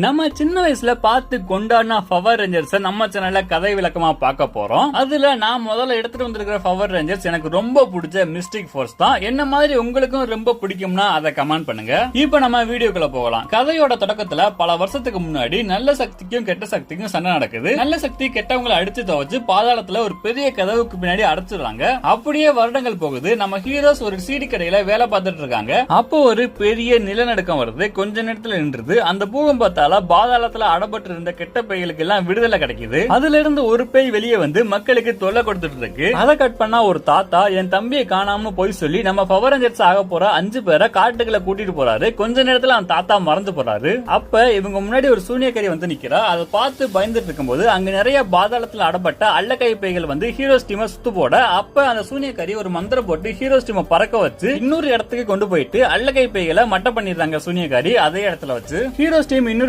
நம்ம சின்ன வயசுல பார்த்து கொண்டாடின பவர் ரேஞ்சர்ஸ் நம்ம சேனல்ல கதை விளக்கமா பார்க்க போறோம். அதுல நான் முதல்ல எடுத்துட்டு வந்திருக்கிற பவர் ரேஞ்சர்ஸ் எனக்கு ரொம்ப பிடிச்ச மிஸ்டிக் ஃபோர்ஸ் தான். என்ன மாதிரி உங்களுக்கும் ரொம்ப பிடிக்கும்னா அதை கமெண்ட் பண்ணுங்க. இப்ப நம்ம வீடியோக்குள்ள போகலாம். கதையோட தொடக்கத்துல பல வருஷத்துக்கு முன்னாடி நல்ல சக்திக்கும் கெட்ட சக்திக்கும் சண்டை நடக்குது. நல்ல சக்தி கெட்டவங்களை அடிச்சு துவச்சு பாதாளத்துல ஒரு பெரிய கதவுக்கு பின்னாடி அடைச்சிடுறாங்க. அப்படியே வருடங்கள் போகுது. நம்ம ஹீரோஸ் ஒரு சீடி கடையில வேலை பார்த்துட்டு இருக்காங்க. அப்போ ஒரு பெரிய நிலநடுக்கம் வருது. கொஞ்ச நேரத்துல நின்றுது. அந்த பூகம்பத்தால பாதாளத்துல அடப்பட்டு இருந்த கெட்ட பேய்களுக்கு எல்லாம் விடுதலை கிடைக்குது. அதுல இருந்து ஒரு பேய் வெளியே வந்து மக்களுக்கு தொல்லை கொடுத்துட்டு இருக்கு. அதை கட் பண்ணா ஒரு தாத்தா என் தம்பியை காணாம போய் சொல்லி நம்ம பவர் ரேஞ்சர்ஸ் ஆக போற 5 பேரை காட்டுக்குள்ள கூட்டிட்டு போறாரு. கொஞ்ச நேரத்துல அந்த தாத்தா மறந்து போறாரு. அப்ப இவங்க முன்னாடி ஒரு சூனியக்காரி வந்து நிக்கிறா. அதை பார்த்து பயந்துட்டு இருக்கும்போது அங்க நிறைய பாதாளத்துல அடப்பட்ட அல்லக்கை பேய்கள் வந்து ஹீரோஸ் டீமை சுத்து போட, அப்ப அந்த சூனியக்காரி ஒரு மந்திரம் போட்டு ஹீரோஸ் டீமை பறக்க வச்சு இன்னொரு இடத்துக்கு கொண்டு போயிட்டு அல்லக்கை பேய்களை மட்ட பண்ணிடுறாங்க. சூனியக்காரி அதே இடத்துல வச்சு ஹீரோஸ் டீம் இன்னொரு